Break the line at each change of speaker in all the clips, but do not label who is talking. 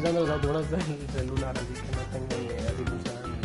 usando los audífonos del celular, así que no tengo ni idea si funcionan bien.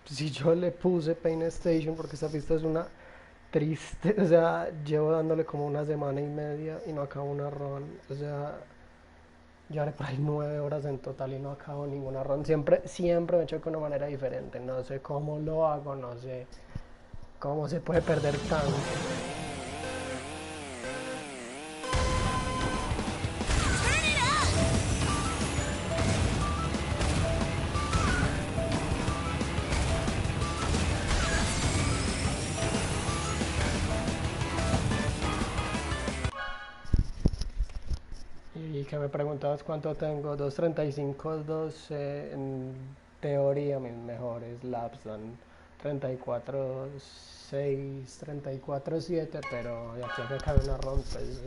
Si yo le puse Pain Station porque esta pista es una triste, o sea, llevo dándole como una semana y media y no acabo una run, o sea, llevaré por ahí 9 horas en total y no acabo ninguna run, siempre me choco de una manera diferente, no sé cómo lo hago, no sé cómo se puede perder tanto. Y que me preguntabas cuánto tengo, 2:35, 12, en teoría mis mejores laps son 34:6, 34:7, pero de aquí a que acabe una run, pues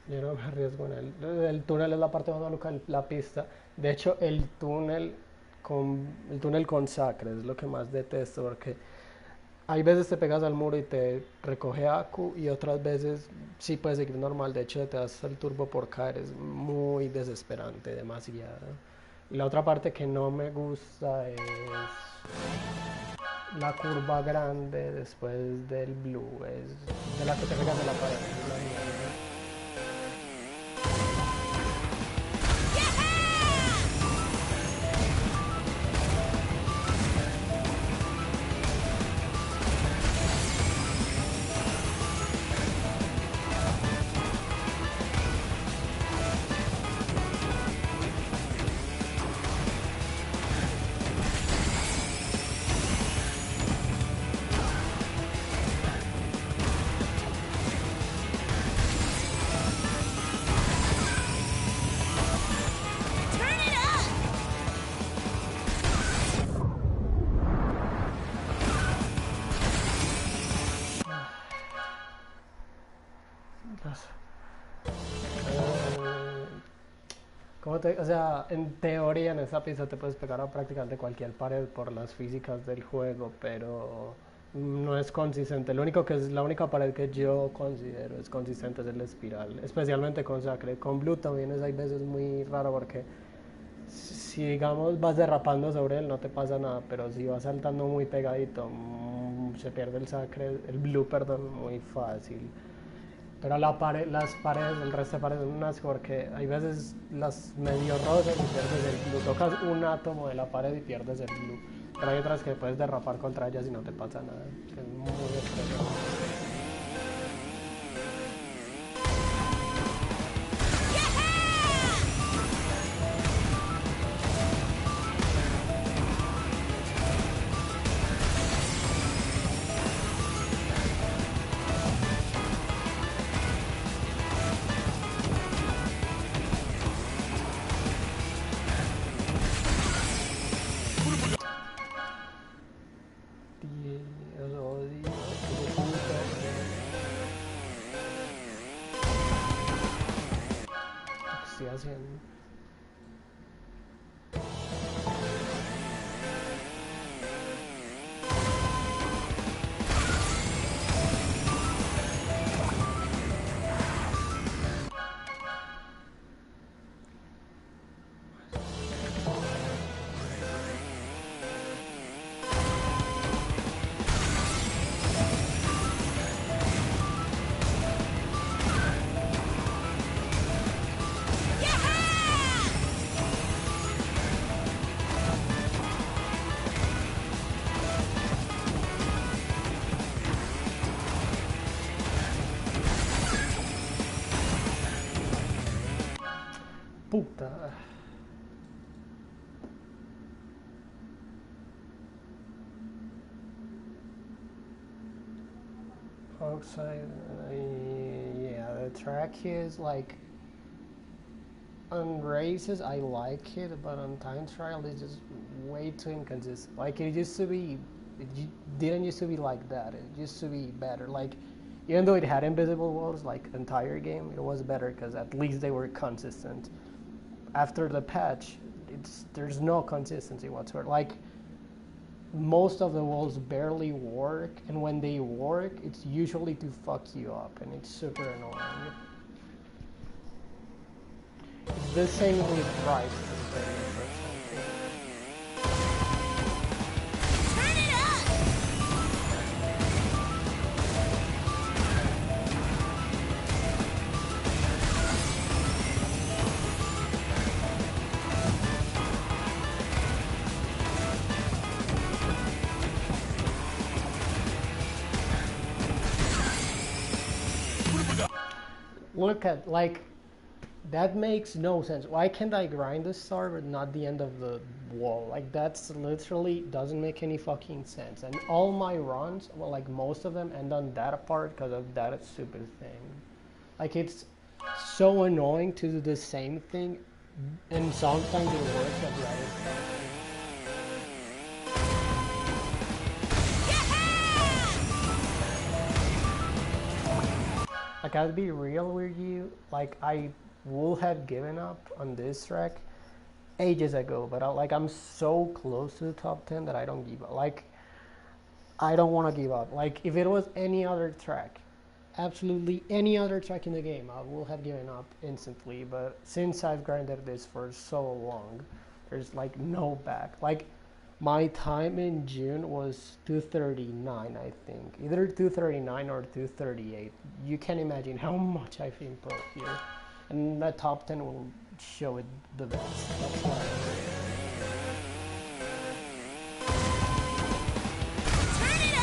yo no me arriesgo en el túnel es la parte más maluca de la pista. De hecho, el túnel con sacre es lo que más detesto porque hay veces te pegas al muro y te recoge Aku y otras veces sí puedes seguir normal. De hecho, te das el turbo por caer. Es muy desesperante, demasiado. Y la otra parte que no me gusta es la curva grande después del blue. Es de la que te pegas a la pared. Es la mierda. O sea, en teoría en esa pista te puedes pegar a prácticamente cualquier pared por las físicas del juego, pero no es consistente. La única pared que yo considero es consistente es el espiral, especialmente con Sacre. Con Blue también hay veces muy raro porque si digamos vas derrapando sobre él no te pasa nada, pero si vas saltando muy pegadito se pierde el Sacre, el Blue, perdón, muy fácil. Pero las paredes, el resto de paredes son un asco porque hay veces las medio rosas y pierdes el blue. Tocas un átomo de la pared y pierdes el blue. Pero hay otras que puedes derrapar contra ellas y no te pasa nada. Es muy estresante. Dios, odio, qué puta. ¿Qué estoy haciendo? Puta. outside. Yeah, the track is like on races I like it, but on time trial it's just way too inconsistent. Like it used to be, didn't used to be like that. It used to be better. Like even though it had invisible walls like the entire game, it was better because at least they were consistent. After the patch, there's no consistency whatsoever. Like most of the walls barely work, and when they work, it's usually to fuck you up, and it's super annoying. It's the same with price.
Turn it up!
Look at, like, that makes no sense. Why can't I grind the star but not the end of the wall? Like, that's literally doesn't make any fucking sense. And all my runs, well, like most of them end on that part because of that stupid thing. Like, it's so annoying to do the same thing, and sometimes it works at the other time. Like, I'll be real with you, like, I would have given up on this track ages ago, but I'm so close to the top 10 that I don't give up. Like, I don't want to give up. Like, if it was any other track, absolutely any other track in the game, I would have given up instantly, but since I've grinded this for so long, there's, like, no back. Like, my time in June was 239, I think. Either 239 or 238. You can imagine how much I've improved here. And that top 10 will show it the best. That's why.
Turn it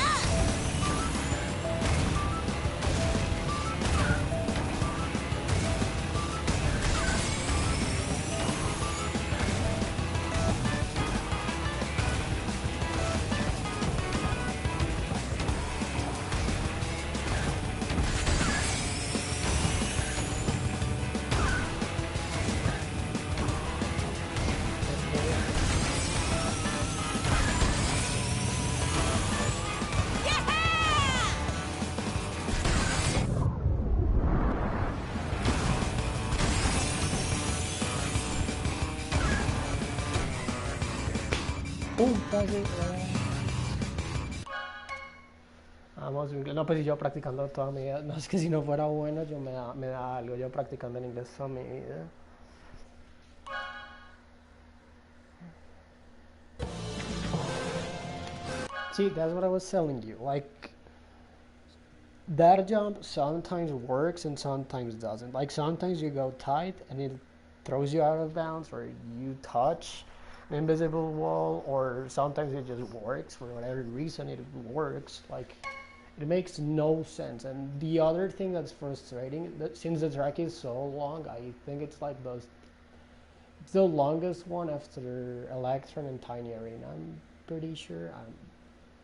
Vamos, no, pues yo practicando toda mi vida. No, es que si no fuera bueno, yo me da algo. Yo practicando en inglés toda mi vida. See, that's what I was telling you. Like, that jump sometimes works and sometimes doesn't. Like, sometimes you go tight and it throws you out of bounds, or you touch an invisible wall, or sometimes it just works for whatever reason. It works. Like, it makes no sense. And the other thing that's frustrating, that since the track is so long, I think it's like it's the longest one after Electron and Tiny Arena, I'm pretty sure. I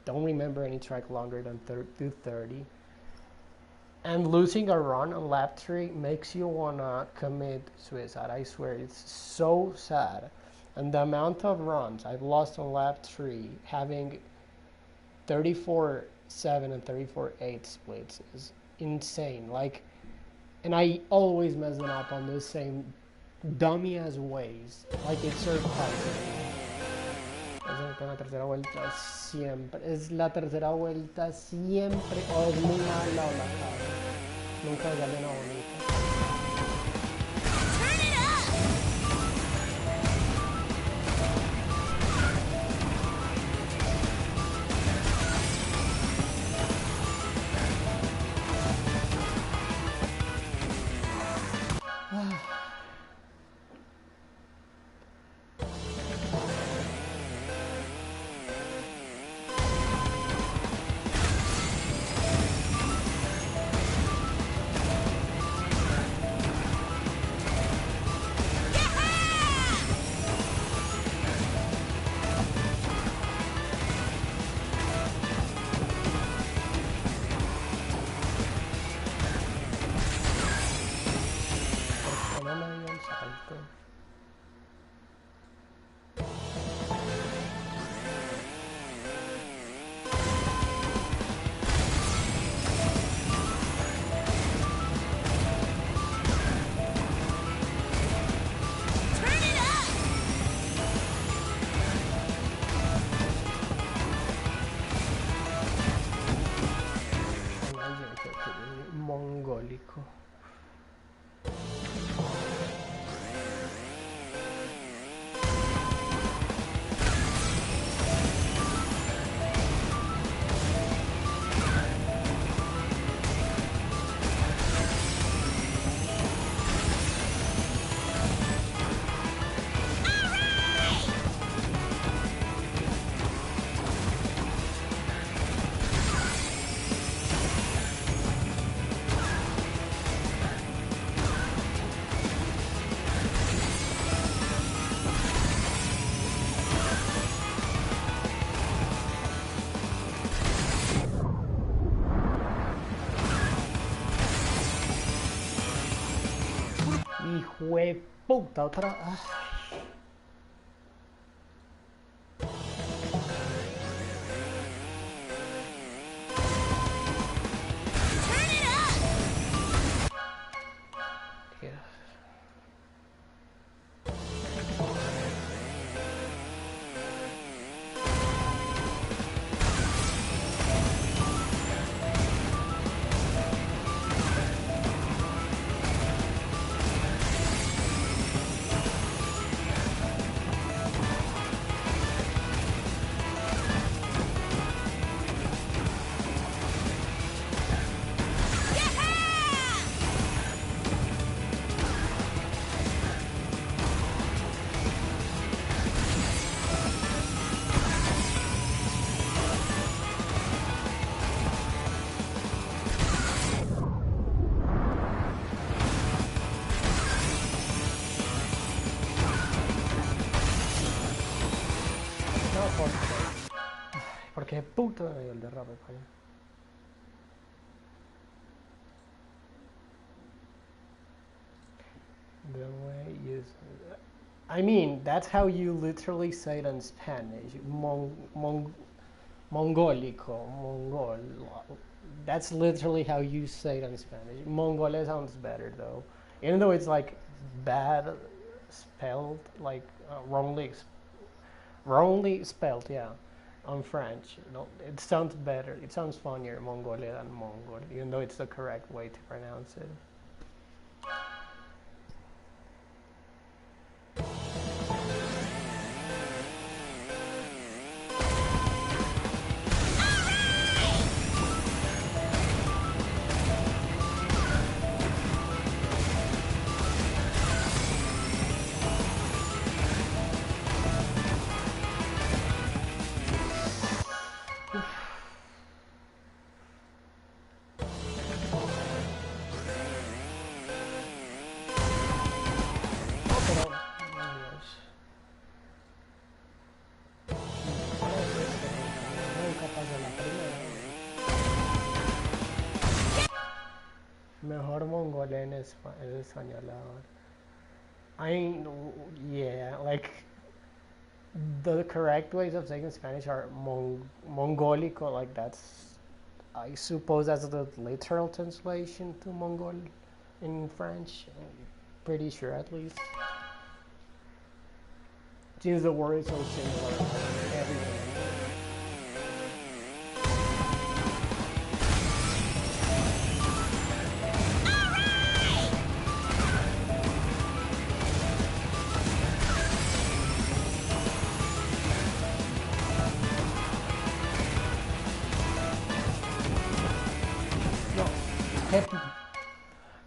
don't remember any track longer than 230. And losing a run on lap 3 makes you wanna commit suicide. I swear, it's so sad. And the amount of runs I've lost on lap 3, having 34-7 and 34-8 splits, is insane. Like, and I always mess them up on the same dummy ass ways. Like, it's surprising. Es la tercera vuelta siempre. Es la tercera vuelta siempre. O es muy mala o la cago. Nunca sale una bonita.
Turn it
mongólico. Hijo de puta, otra.
Turn it up!
Yeah. No, ¿por qué puto me dio el derrame, coño? The way you. I mean, that's how you literally say it in Spanish. Mongolico, Mongol. That's literally how you say it in Spanish. Mongole sounds better though, even though it's like bad spelled, like wrongly spelled. Yeah, on French. No, it sounds better. It sounds funnier, Mongolia than Mongol, even though it's the correct way to pronounce it. Mejor mongol en español ahora. Yeah, like the correct ways of saying Spanish are Mongolico, like that's, I suppose that's the literal translation to Mongol in French. I'm pretty sure at least. Since the word is so similar everywhere.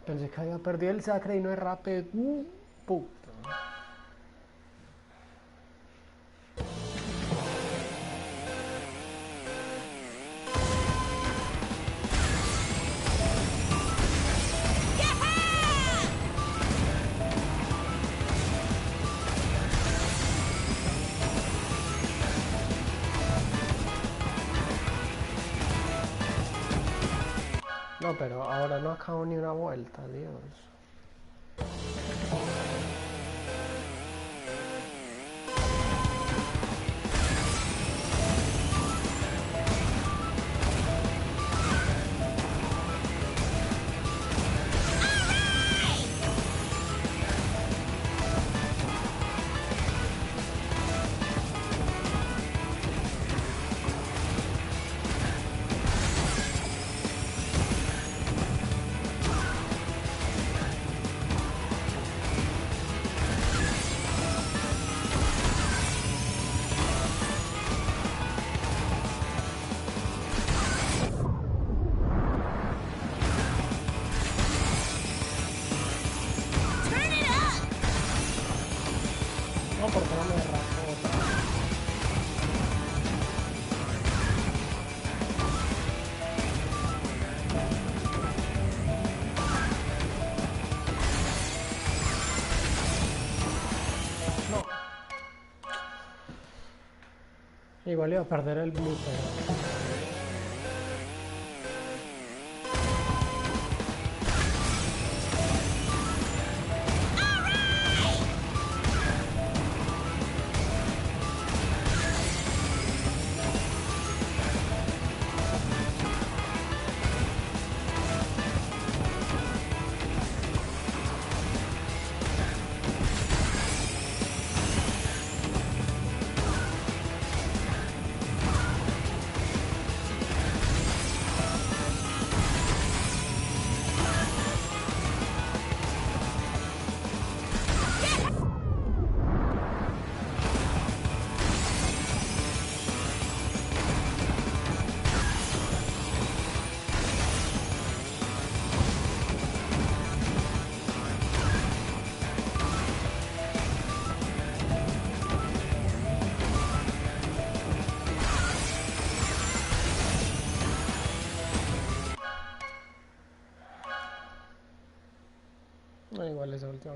Pensé que había perdido el sacre y no es rápido. Puta. No, pero ahora no acabo ni una vuelta, Dios. Igual iba a perder el blue, pero... No, igual esa última.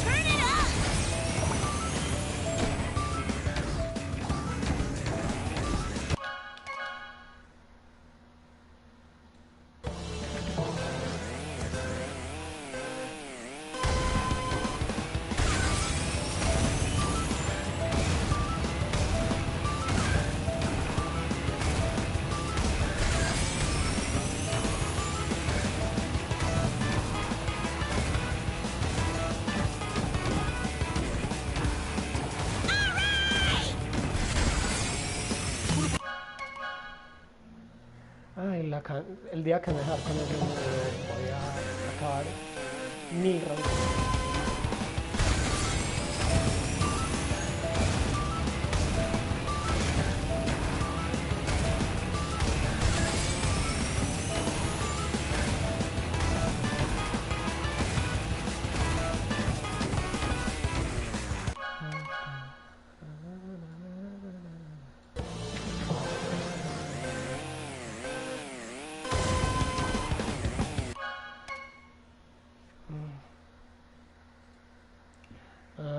Turn it up!
Ay, el día que me dejar con ese número voy a acabar 1000 rounds.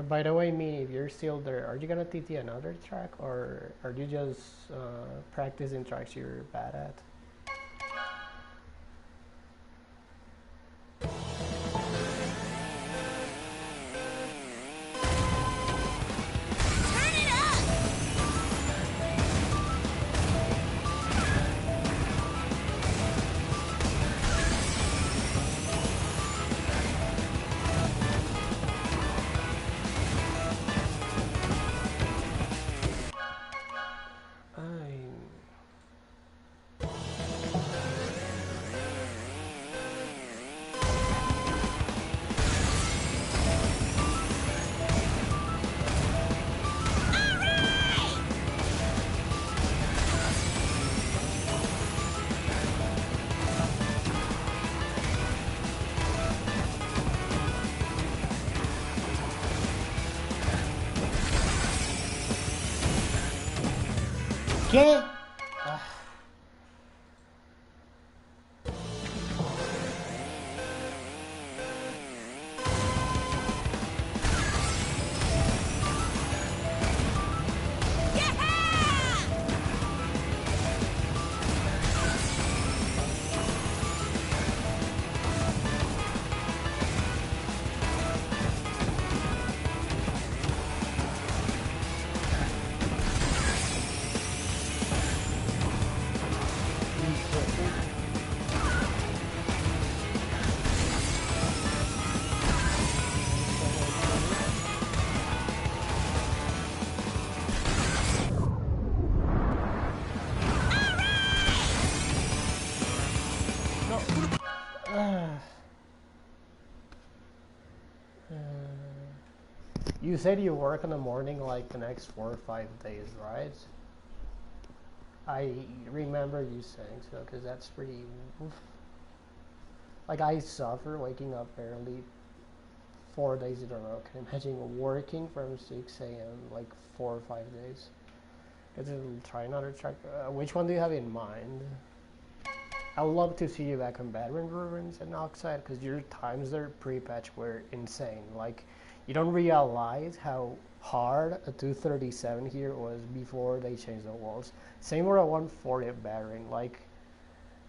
By the way, me, if you're still there, are you gonna TT another track, or are you just practicing tracks you're bad at?
Turn it up!
Ay, ¿qué? You said you work in the morning like the next 4 or 5 days, right? I remember you saying so because that's pretty. Oof. Like I suffer waking up early 4 days in a row. Can you imagine working from 6 a.m. like 4 or 5 days? Let's try another track. Which one do you have in mind? I'd love to see you back on Battering Ruins and Oxide because your times there pre-patch were insane. Like, you don't realize how hard a 237 here was before they changed the walls. Same with a 140 at Battering. Like,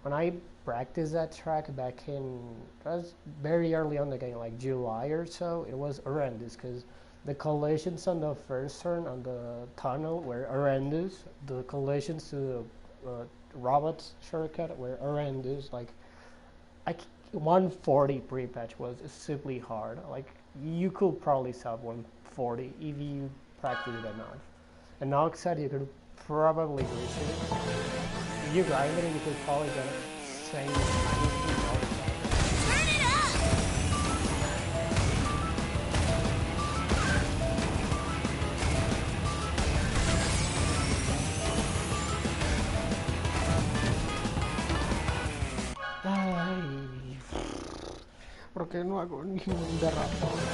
when I practiced that track back in, that was very early on the game, like July or so, it was horrendous because the collisions on the first turn on the tunnel were horrendous. The collisions to the robots shortcut were horrendous. Like 140 pre-patch was simply hard. Like you could probably sub 140 if you practice it enough. And now said you could probably reach it. If you grind it, you could probably get the same.
Turn it up!
Ay, ¿por qué no hago ningún derrape?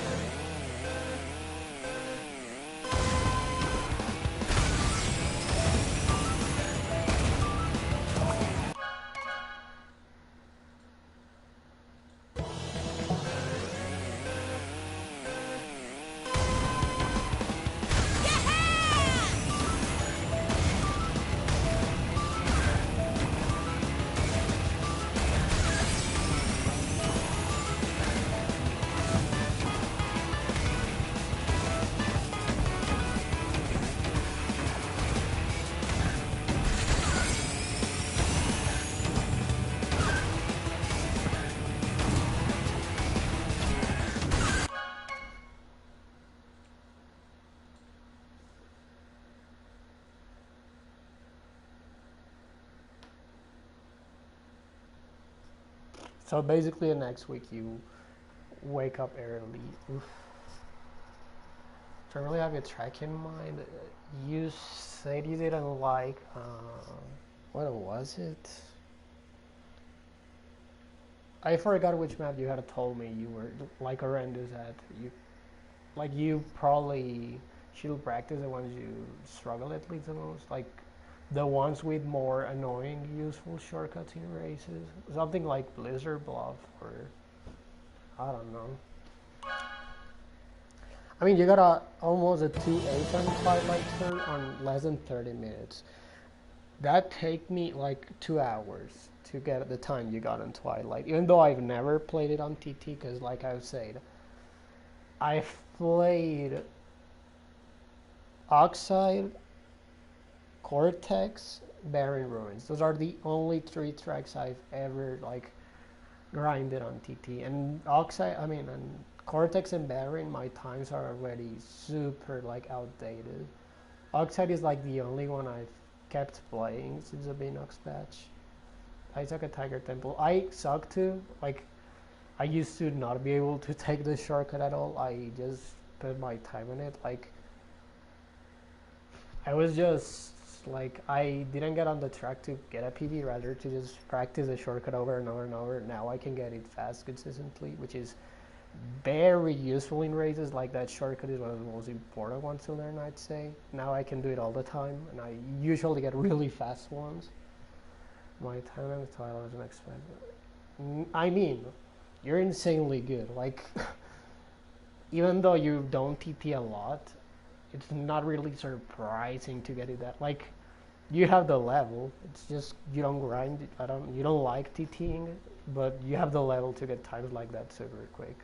So basically, next week you wake up early. Oof. Do you really have your track in mind? You said you didn't like. What was it? I forgot which map you had told me you were like horrendous at. You probably should practice the ones you struggle at least the most. Like the ones with more annoying, useful shortcuts in races. Something like Blizzard Bluff or I don't know. I mean, you got almost a 2-8 on Twilight turn on less than 30 minutes. That take me like 2 hours to get the time you got on Twilight. Even though I've never played it on TT, because like I've said, I've played Oxide, Cortex, Barren Ruins. Those are the only 3 tracks I've ever like grinded on TT. And Oxide, I mean, and Cortex and Barren, my times are already super like outdated. Oxide is like the only one I've kept playing since the Binox patch. I took a Tiger Temple. I suck too. Like, I used to not be able to take the shortcut at all. I just put my time in it. Like, I was just like, I didn't get on the track to get a PB, rather to just practice the shortcut over and over and over. Now I can get it fast consistently, which is very useful in races. Like that shortcut is one of the most important ones to learn, I'd say. Now I can do it all the time, and I usually get really fast ones. My time in the Twilight wasn't expected. I mean, you're insanely good. Like, even though you don't TT a lot, it's not really surprising to get it that. Like, you have the level. It's just you don't grind it. You don't like TTing it, but you have the level to get times like that super quick.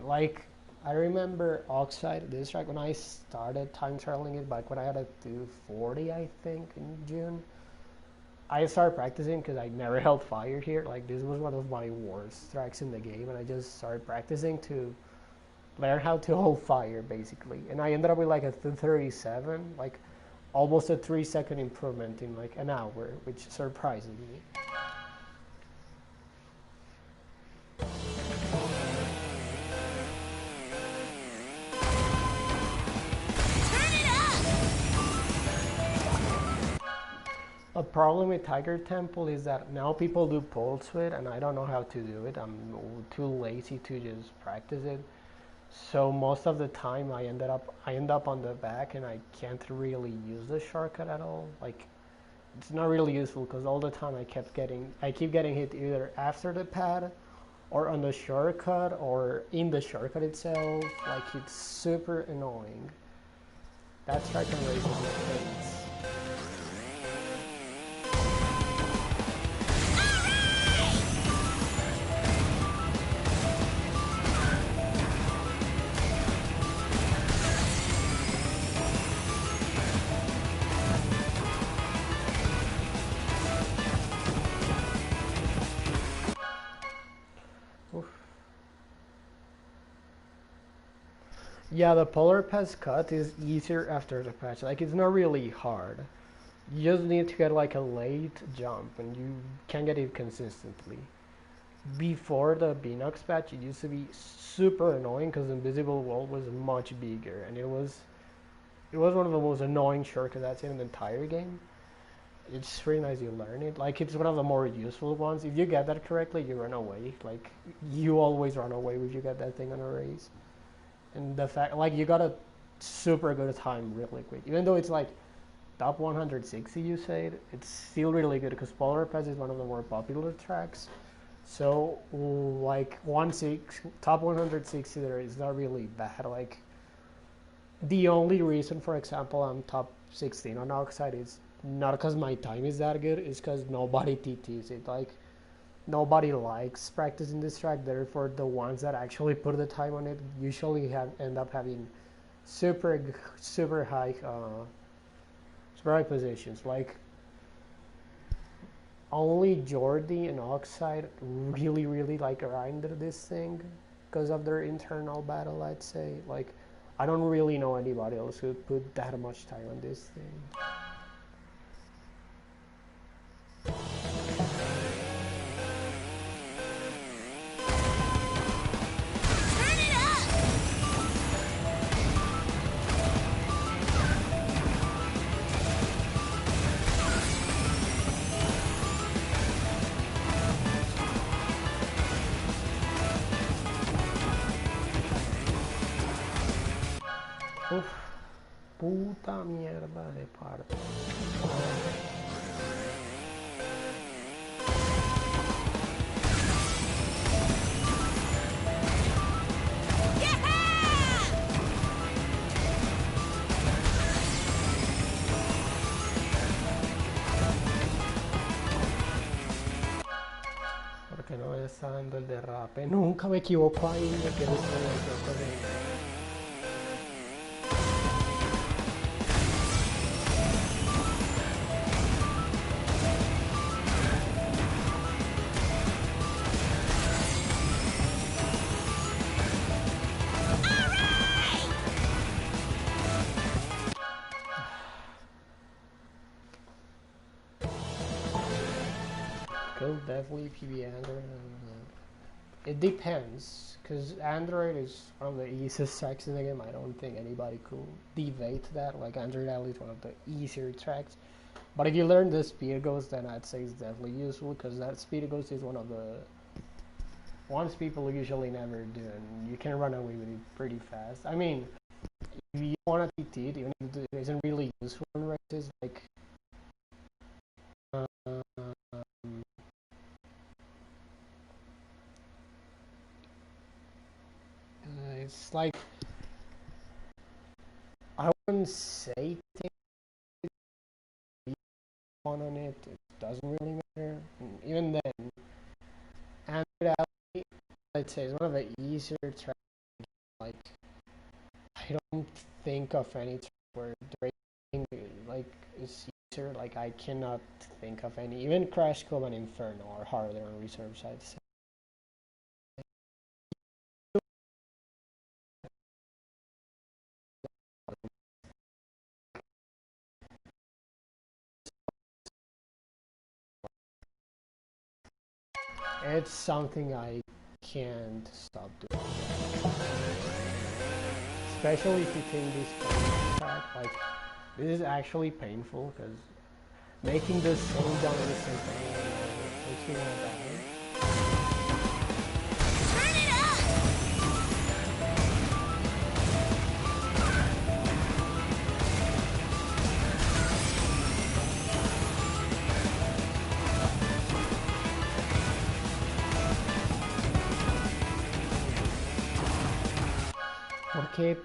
Like, I remember Oxide, this track, when I started time trialing it back when I had a 240, I think, in June. I started practicing because I never held fire here. Like, this was one of my worst tracks in the game, and I just started practicing to learn how to hold fire, basically. And I ended up with like a 237, like almost a 3-second improvement in like an hour, which surprised me. a problem with Tiger Temple is that now people do pulse width, and I don't know how to do it. I'm too lazy to just practice it. So most of the time I end up on the back, and I can't really use the shortcut at all. Like, it's not really useful because all the time I keep getting hit either after the pad or on the shortcut or in the shortcut itself. Like, it's super annoying. That strike and race is intense. Yeah, the polar pass cut is easier after the patch. Like, it's not really hard. You just need to get like a late jump, and you can get it consistently. Before the Binox patch, it used to be super annoying because Invisible Wall was much bigger, and it was one of the most annoying shortcuts I'd seen in the entire game. It's really nice you learn it. Like, it's one of the more useful ones. If you get that correctly, you run away. Like, you always run away if you get that thing on a race. And the fact, like, you got a super good time really quick. Even though it's like top 160, you said, it's still really good because Polar Pass is one of the more popular tracks. So, like, top 160 there is not really bad. Like, the only reason, for example, I'm top 16 on Oxide is not because my time is that good, it's because nobody TTs it. Like, nobody likes practicing this track, therefore the ones that actually put the time on it usually end up having super high positions. Like, only Jordy and Oxide really like grinded this thing because of their internal battle, I'd say. Like, I don't really know anybody else who put that much time on this thing. Uf, puta mierda de parte. Porque no me está dando el derrape. Nunca me equivoco ahí, me quedo con el Could definitely PB Android. It depends, because Android is one of the easiest tracks in the game. I don't think anybody could debate that. Like, Android Alley is one of the easier tracks. But if you learn the Speed Ghost, then I'd say it's definitely useful, because that Speed Ghost is one of the ones people usually never do, and you can run away with it pretty fast. I mean, if you want to TT it, even if it isn't really useful in races, like, it's like, I wouldn't say on it. It doesn't really matter. And even then, Android Alley, I'd say, is one of the easier tracks. Like, I don't think of any track where the racing like is easier. Like, I cannot think of any. Even Crash Club and Inferno are harder on reserves, I'd say. It's something I can't stop doing. Especially if you think this track, like, this is actually painful because making the same jump in the same thing makes me want to die.
Turn it up!
Porque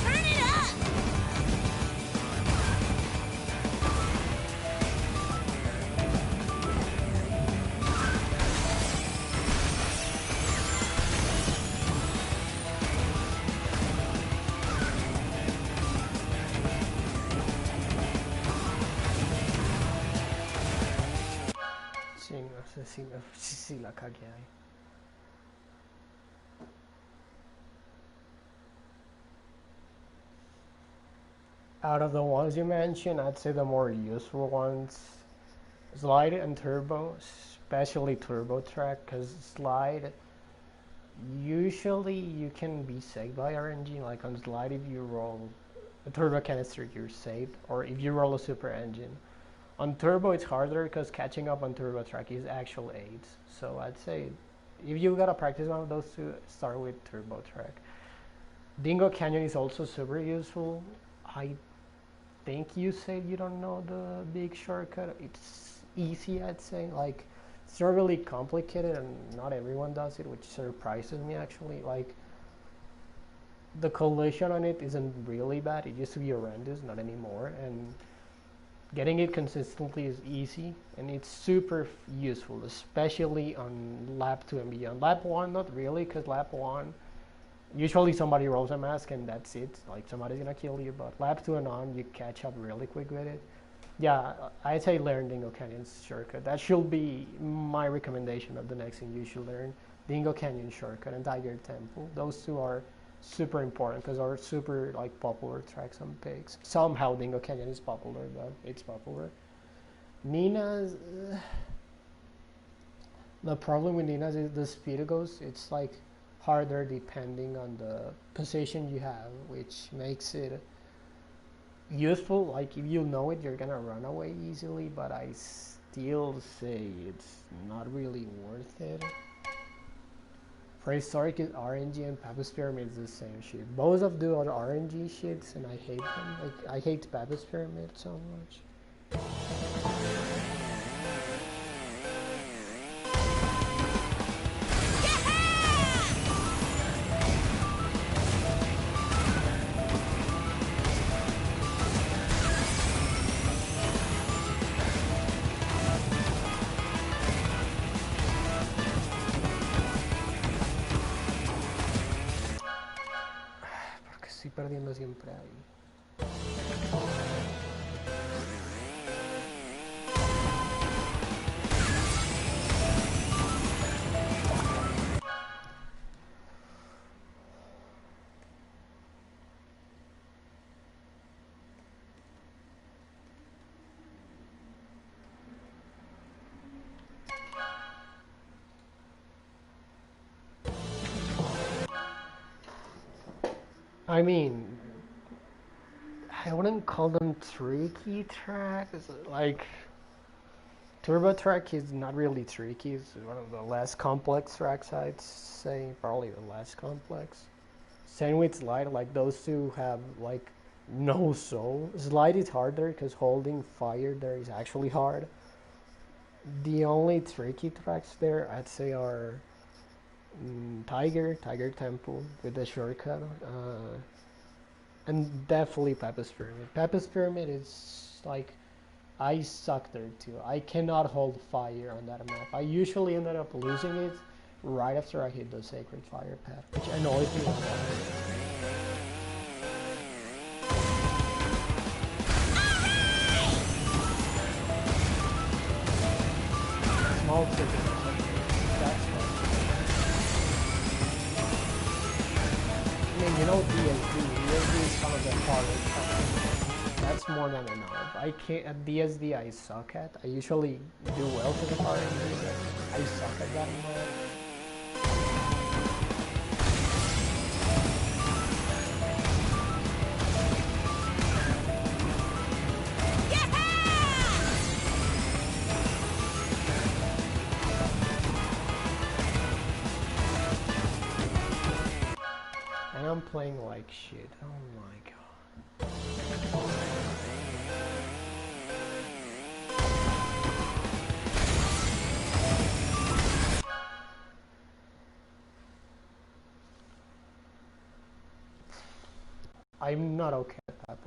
Turn it up!
sí, no sé si la cagué ahí. Out of the ones you mentioned, I'd say the more useful ones, Slide and Turbo, especially Turbo Track, because Slide, usually you can be saved by RNG, like on Slide if you roll a Turbo Canister you're saved, or if you roll a Super Engine. On Turbo it's harder because catching up on Turbo Track is actual aids, so I'd say if you gotta practice one of those two, start with Turbo Track. Dingo Canyon is also super useful. I think you said you don't know the big shortcut. It's easy, I'd say. Like, it's not really complicated, and not everyone does it, which surprises me actually. Like, the collision on it isn't really bad. It used to be horrendous, not anymore. And getting it consistently is easy, and it's super useful, especially on lap 2 and beyond. Lap 1, not really, because lap 1, usually somebody rolls a mask and that's it. Like, somebody's gonna kill you, but lap 2 and on, you catch up really quick with it. Yeah, I'd say learn Dingo Canyon's shortcut. That should be my recommendation of the next thing you should learn. Dingo Canyon shortcut and Tiger Temple. Those two are super important because are super like popular tracks on pigs. Somehow Dingo Canyon is popular, but it's popular. Nina's, the problem with Nina's is the speed it goes. It's like harder depending on the position you have, which makes it useful. Like, if you know it, you're gonna run away easily, but I still say it's not really worth it. Prehistoric is RNG and Pappas Pyramid is the same shit. Both of them are RNG shits and I hate them. Like, I hate Pappas Pyramid so much. Porque estoy perdiendo siempre ahí. I mean, I wouldn't call them tricky tracks. Like, Turbo track is not really tricky. It's one of the less complex tracks, I'd say. Probably the less complex. Same with slide. Like those two have like no soul. Slide is harder because holding fire there is actually hard. The only tricky tracks there, I'd say, are Tiger Temple with the shortcut, and definitely Pepe's Pyramid. Pepe's Pyramid is like, I suck there too. I cannot hold fire on that map. I usually ended up losing it right after I hit the Sacred Fire pad, which annoys me a lot. Small ticket. That's fun. I mean, you know DSD. DSD is kind of the hardest part. That's more than enough. I can't at DSD. I suck at. I usually do well for the hard MD, but I suck at that mode. And I'm playing like shit. Oh my god. I'm not okay at that.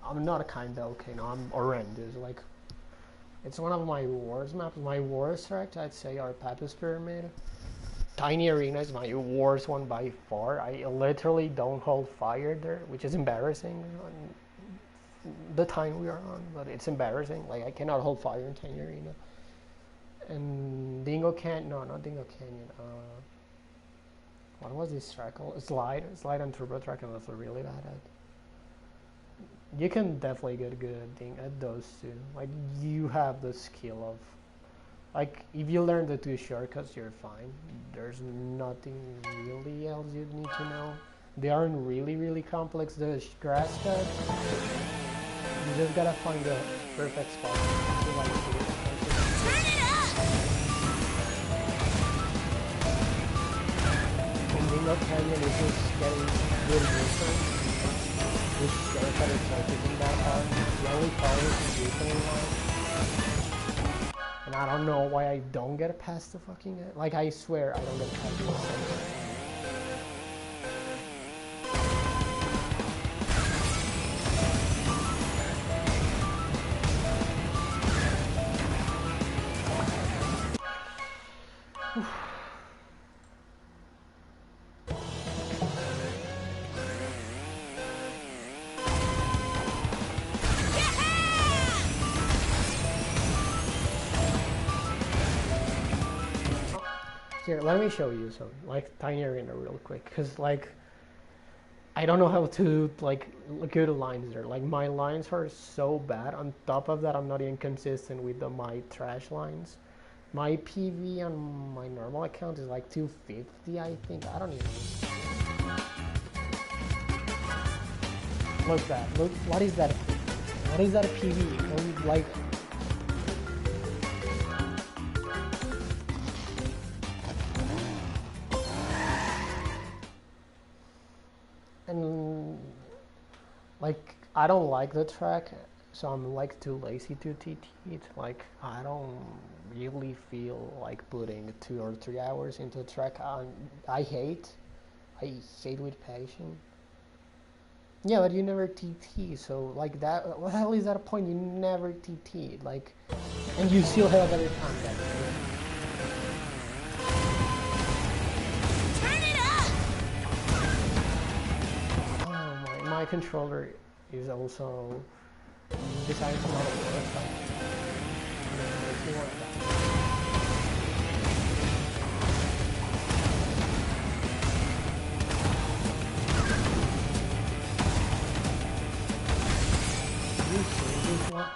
I'm not kinda okay. No, I'm horrendous. Like, it's one of my worst maps. My worst tracks, I'd say, are Pepe's Pyramid. Tiny Arena is my worst one by far. I literally don't hold fire there, which is embarrassing on the time we are on, but it's embarrassing. Like, I cannot hold fire in Tiny Arena. And Dingo Canyon, no, not Dingo Canyon. What was this track called? Slide and Turbo Track, and that's really bad at. You can definitely get good at those two. Like, you have the skill of, like, if you learn the two shortcuts, you're fine. There's nothing really else you need to know. They aren't really complex. The grass cuts, you just gotta find the perfect spot to like do it.
Turn it up!
And Dingo Canyon is just getting good movement. Which shortcut itself isn't that hard. The only part is the usually one. And I don't know why I don't get past the fucking... Like, I swear I don't get past the second. Here, let me show you some, like, Tiny Arena real quick, because, like, I don't know how to, like, look at the lines there. Like, my lines are so bad. On top of that, I'm not even consistent with my trash lines. My PV on my normal account is, like, 250, I think. I don't even know. Look that. Look, what is that? What is that PV? Like... And like, I don't like the track, so I'm like too lazy to TT it. Like, I don't really feel like putting 2 or 3 hours into a track. I hate with passion. Yeah, but you never TT, so like that, what the hell is that a point? You never TT, like, and you still have every time that. My controller is also decided to not work.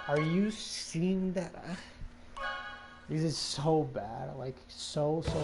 Are you seeing that? This is so bad, like so bad.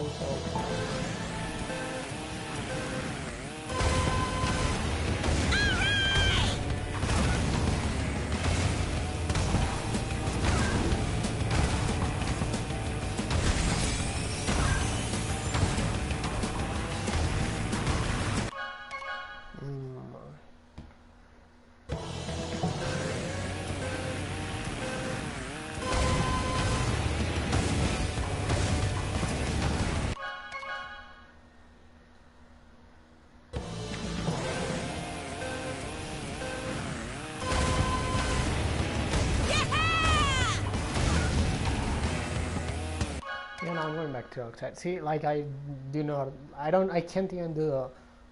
I'm going back to Oxide. See, like I do not, I can't even do the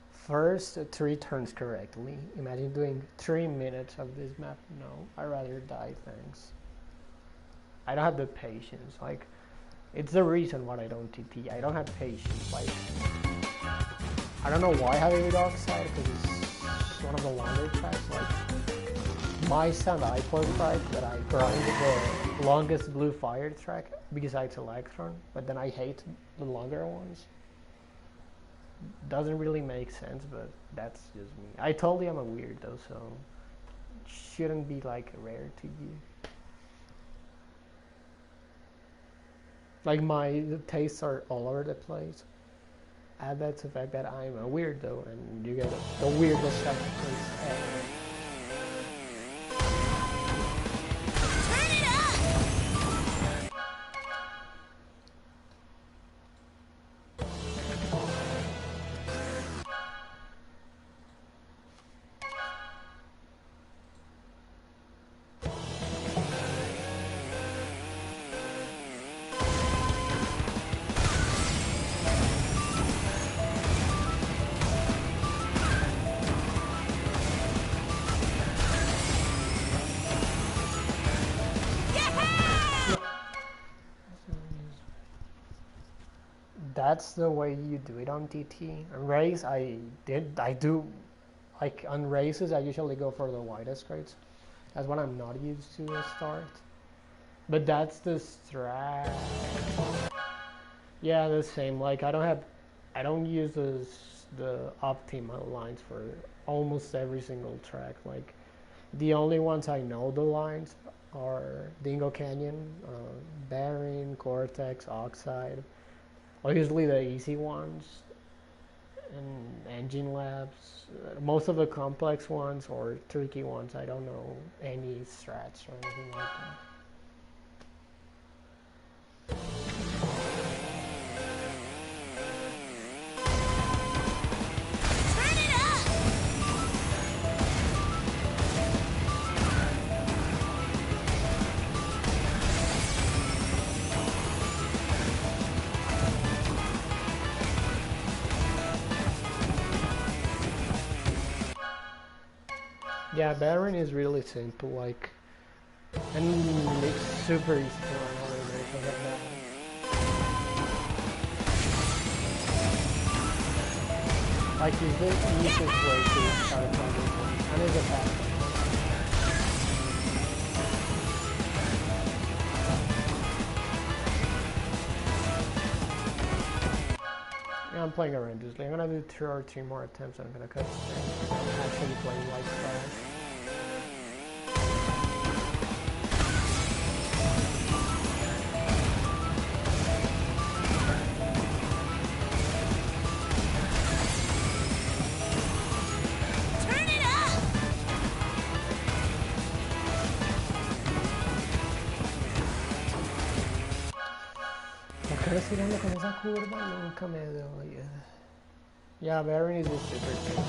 first 3 turns correctly. Imagine doing 3 minutes of this map. No, I'd rather die, thanks. I don't have the patience. Like, it's the reason why I don't TP. I don't have patience. Like, I don't know why I have it with Oxide, because it's one of the longer tracks. Like, my son iPod track that I grinded the longest Blue Fire track besides Electron, but then I hate the longer ones. Doesn't really make sense, but that's just me. I told you I'm a weirdo, so it shouldn't be like rare to you. Like my tastes are all over the place. Add that to the fact that I'm a weirdo, and you get the weirdest track ever.
Turn it up!
That's the way you do it on TT. On race, I do, like on races, I usually go for the widest straights. That's what I'm not used to at start. But that's the strat. Yeah, the same. Like I don't use the optimal lines for almost every single track. Like the only ones I know the lines are Dingo Canyon, Barren, Cortex, Oxide. Obviously the easy ones and Engine Labs. Most of the complex ones or tricky ones, I don't know any strats or anything like that.
Turn it up!
Yeah, Baron is really simple, like, and it's super easy to run over there because of that. Like, it's the easiest way to start a project, and it's a fast one. Yeah, I'm playing horrendously. I'm gonna do 2 or 3 more attempts and I'm gonna cut strings. I'm actually playing like trash.
Turn it up!
¿Por qué estoy tirando con esa curva? Nunca me doy. Yeah, Baron is just super simple.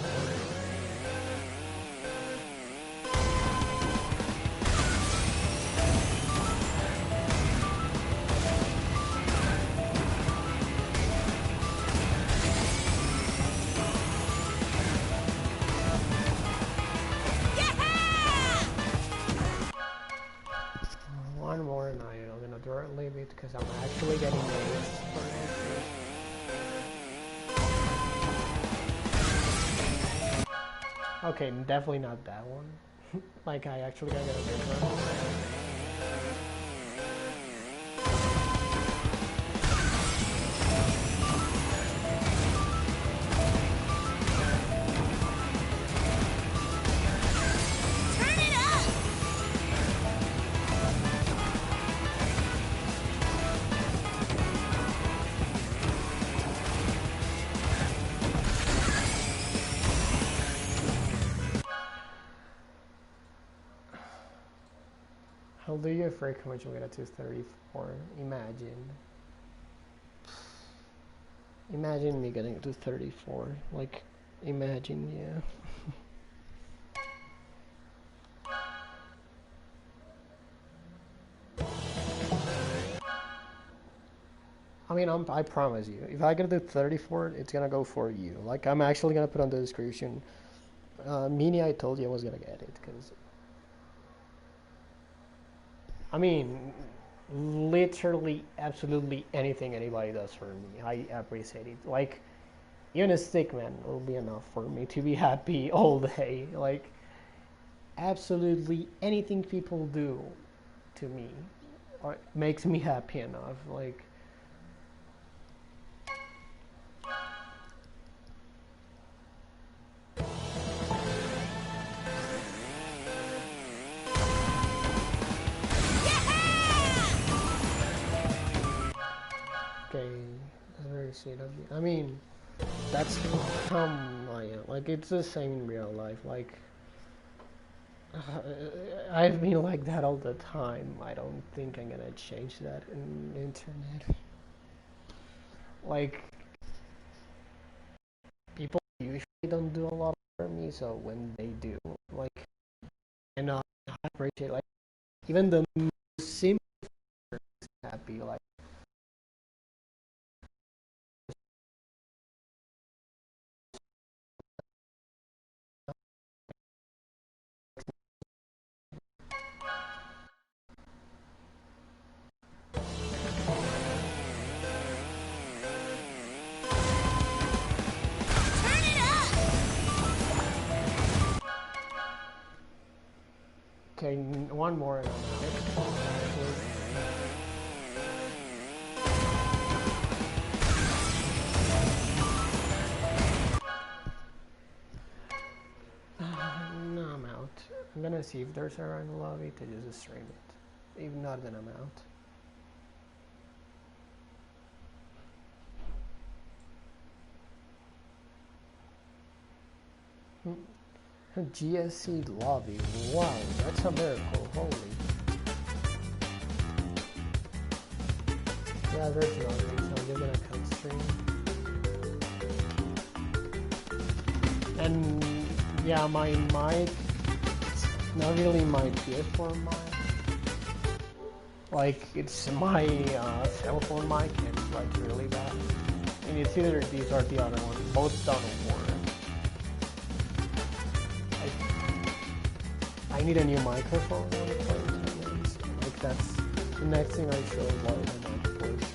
One more and I'm gonna draw a little bit because I'm actually getting late for this. Okay, definitely not that one. Like I actually gotta get a big one.
Turn it up!
How do you freak how much we get to 34? Imagine. Imagine me getting to 34. Like, imagine, yeah. I mean, I promise you, if I get the 34, it's gonna go for you. Like, I'm actually gonna put on the description. Mini, I told you I was gonna get it, because, I mean, literally, absolutely anything anybody does for me, I appreciate it. Like, even a stick man will be enough for me to be happy all day. Like, absolutely anything people do to me or makes me happy enough. Like, okay, that's very sweet of you. I mean, that's how I am. Like, it's the same in real life. Like, I've been like that all the time. I don't think I'm gonna change that in the internet. Like, people usually don't do a lot for me, so when they do, like, and I appreciate, like, even the most simple things happy. Like,
Turn it up!
okay, one more and I'm out. No, I'm out. I'm gonna see if there's a random lobby to just stream it. If not, then I'm out. GSC lobby. Wow, that's a miracle. Holy. Yeah, there's nothing, so I'm just gonna cut stream. And yeah, my mic, it's not really my PS4 mic. Like, it's my cell phone mic, and it's like really bad. And it's either these or the other one. Both don't work. I need a new microphone when it comes to like, that's the next thing I show while I'm on voice.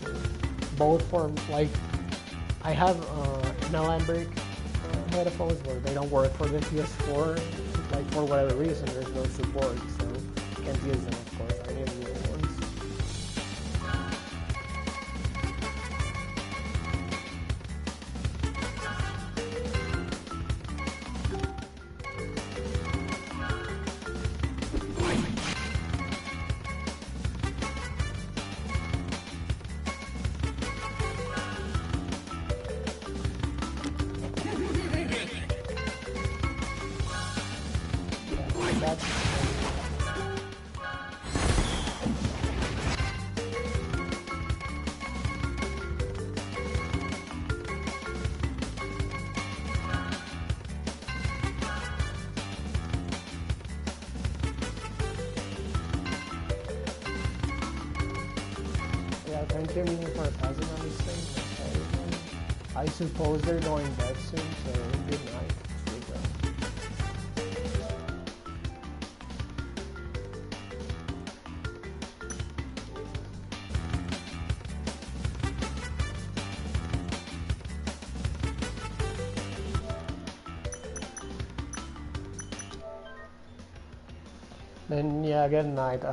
Both for, like, I have inalambric headphones where they don't work for the PS4. Like, for whatever reason, there's no support, so I can't use them, of course. I need new ones. That's yeah, thank you Mini, for passing on this thing. I suppose they're going back soon, so good night. Sleep well. Then yeah, good night.